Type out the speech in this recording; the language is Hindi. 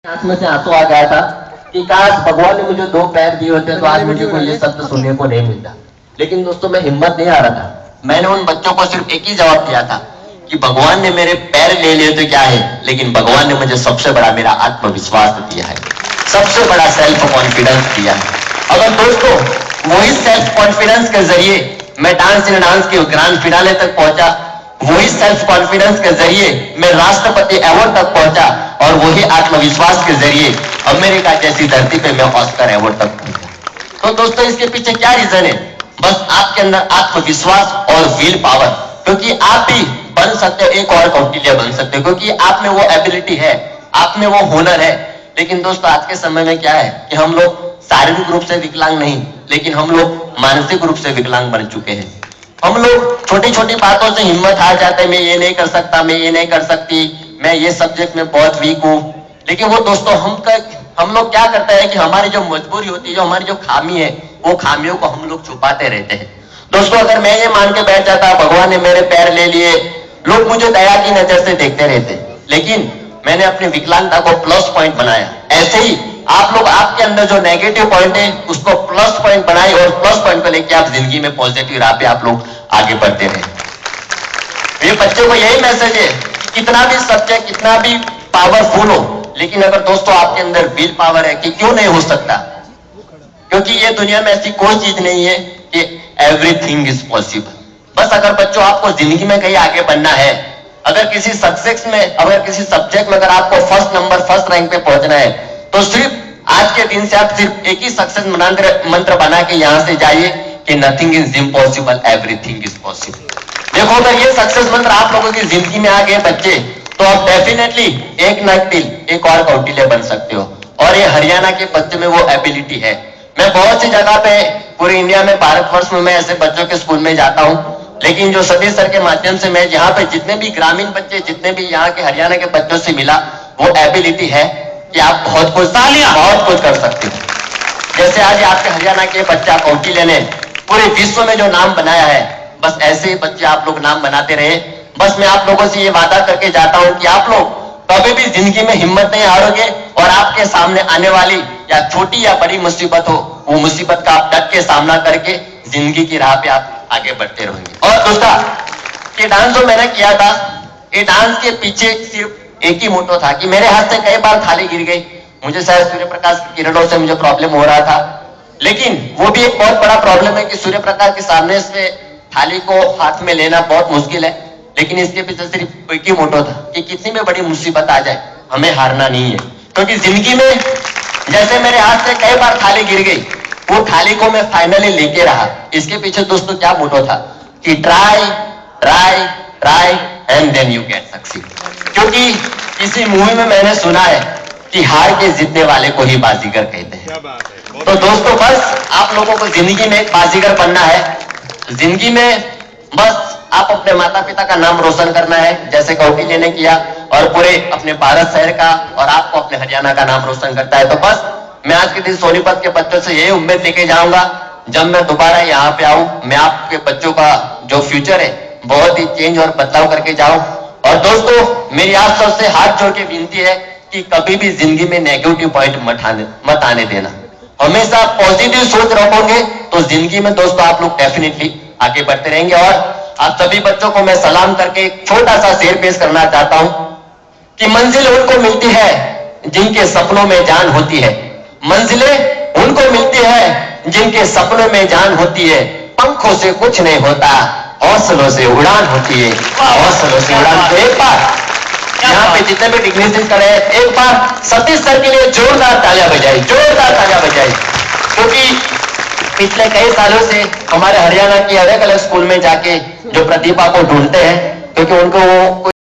आंख में से आंसू आ गया था कि काश भगवान ने मुझे दो पैर दिए होते तो आज मुझे कोई ये शब्द सुनने को नहीं मिलता। लेकिन दोस्तों मैं हिम्मत नहीं आ रहा था। मैंने उन बच्चों को सिर्फ एक ही जवाब दिया था कि भगवान ने मेरे पैर ले लिए तो क्या है, लेकिन भगवान ने मुझे सबसे बड़ा मेरा आत्मविश्वास दिया है, सबसे बड़ा सेल्फ कॉन्फिडेंस दिया है। अगर दोस्तों वही सेल्फ कॉन्फिडेंस के जरिए मैं डांस इन डांस के ग्रैंड फिनाले तक पहुंचा, वही सेल्फ कॉन्फिडेंस के जरिए मैं राष्ट्रपति अवार्ड तक पहुंचा, और वही आत्मविश्वास के जरिए अमेरिका जैसी धरती पे मैं ऑस्कर अवार्ड तक पहुंचा। तो दोस्तों इसके पीछे क्या रीजन है? बस आपके अंदर आत्मविश्वास और विल पावर, क्योंकि आप भी बन सकते हो, एक और कौटिल्य बन सकते हो, क्योंकि आप में वो एबिलिटी है, आप में वो हुनर है। लेकिन दोस्तों आज के समय में क्या है कि हम लोग शारीरिक रूप से विकलांग नहीं, लेकिन हम लोग मानसिक रूप से विकलांग बन चुके हैं। हम लोग छोटी छोटी बातों से हिम्मत हार जाते हैं, मैं ये नहीं कर सकता, मैं ये नहीं कर सकती, मैं ये सब्जेक्ट में बहुत वीक हूं। लेकिन वो दोस्तों हम लोग क्या करते हैं कि हमारी जो मजबूरी होती है, जो हमारी जो खामी है, वो खामियों को हम लोग छुपाते रहते हैं। दोस्तों अगर मैं ये मान के बैठ जाता भगवान ने मेरे पैर ले लिए, लोग मुझे दया की नजर से देखते रहते, लेकिन मैंने अपनी विकलांगता को प्लस पॉइंट बनाया। ऐसे ही आप लोग आपके अंदर जो नेगेटिव पॉइंट है उसको प्लस पॉइंट बनाए, और प्लस पॉइंट को लेकर आप जिंदगी में पॉजिटिव राह पे आप लोग आगे बढ़ते रहे। ये बच्चों को यही मैसेज है, कितना भी सब्जेक्ट कितना भी पावरफुल हो, लेकिन अगर दोस्तों आपके अंदर विल पावर है कि क्यों नहीं हो सकता, क्योंकि ये दुनिया में ऐसी कोई चीज नहीं है कि एवरीथिंग इज पॉसिबल। बस अगर बच्चों आपको जिंदगी में कहीं आगे बढ़ना है, अगर किसी सक्सेस में, अगर किसी सब्जेक्ट में अगर आपको फर्स्ट रैंक पे पहुंचना है, तो सिर्फ आज के दिन से आप सिर्फ एक ही सक्सेस मंत्र बना के यहां से जाइए कि nothing is impossible, everything is possible. देखो अगर ये सक्सेस मंत्र आप लोगों की जिंदगी में आ गए बच्चे, तो आप डेफिनेटली एक न एक और कौटिल्य बन सकते हो। और ये हरियाणा के बच्चे में वो एबिलिटी है। मैं बहुत सी जगह पे पूरे इंडिया में, भारतवर्ष में मैं ऐसे बच्चों के स्कूल में जाता हूं, लेकिन जो सतीश सर के माध्यम से मैं यहाँ पे जितने भी ग्रामीण बच्चे, जितने भी यहाँ के हरियाणा के बच्चों से मिला, वो एबिलिटी है कि आप बहुत कुछ कर सकते हो। जैसे आज आपके हरियाणा के बच्चा कौटिल्य ने पूरे विश्व में जो नाम बनाया है, बस ऐसे ही बच्चे आप लोग नाम बनाते रहे। बस मैं आप लोगों से ये वादा करके जाता हूं कि आप लोग कभी भी जिंदगी में हिम्मत नहीं हारोगे, और आपके सामने आने वाली या छोटी या बड़ी मुसीबत हो, वो मुसीबत का आप डट के सामना करके जिंदगी की राह पे आप आगे बढ़ते रहेंगे। और दूसरा, ये डांस जो मैंने किया था, ये डांस के पीछे सिर्फ एक ही मोटो था कि मेरे हाथ से कई बार थाली गिर गई, मुझे शायद सूर्य प्रकाश की किरणों से मुझे प्रॉब्लम हो रहा था, लेकिन वो भी एक बहुत बड़ा प्रॉब्लम है कि सूर्य प्रकाश के सामने से थाली को हाथ में लेना बहुत मुश्किल है। लेकिन इसके पीछे सिर्फ एक ही मोटो था कि कितनी भी बड़ी मुसीबत आ जाए, हमें हारना नहीं है। क्योंकि जिंदगी में जैसे मेरे हाथ से कई बार थाली गिर गई, वो थाली को मैं फाइनली लेके रहा। इसके पीछे दोस्तों क्या मोटो था कि try try try and then you get succeed. क्योंकि किसी मूवी में मैंने सुना है कि हार के जीतने वाले को ही बाजीगर कहते हैं। तो दोस्तों बस आप लोगों को जिंदगी में एक बाजीगर बनना है। जिंदगी में बस आप अपने माता पिता का नाम रोशन करना है, जैसे कौटिल्य ने किया, और पूरे अपने भारत शहर का और आपको अपने हरियाणा का नाम रोशन करता है। तो बस मैं आज के दिन सोनीपत के बच्चों से यही उम्मीद लेके जाऊंगा, जब मैं दोबारा यहाँ पे आऊं, मैं आपके बच्चों का जो फ्यूचर है बहुत ही चेंज और बदलाव करके जाऊं। और दोस्तों मेरी आप सबसे हाथ जोड़ के विनती है कि कभी भी जिंदगी में नेगेटिव पॉइंट मत आने देना, हमेशा पॉजिटिव सोच रखोगे तो जिंदगी में दोस्तों आप लोग डेफिनेटली आगे बढ़ते रहेंगे। और आप सभी बच्चों को मैं सलाम करके एक छोटा सा शेर पेश करना चाहता हूं कि मंजिल उनको मिलती है जिनके सपनों में जान होती है, मंजिलें उनको मिलती है जिनके सपनों में जान होती है, पंखों से कुछ नहीं होता, हौसलों से उड़ान होती है, हौसलों से उड़ान। तो एक बार यहाँ पे जितने भी डिग्नेशन करे, एक बार सतीश सर के लिए जोरदार तालियां बजाई, जोरदार तालियां बजाई। क्योंकि पिछले कई सालों से हमारे हरियाणा की अलग अलग स्कूल में जाके जो प्रतिभा को ढूंढते हैं, क्योंकि उनको वो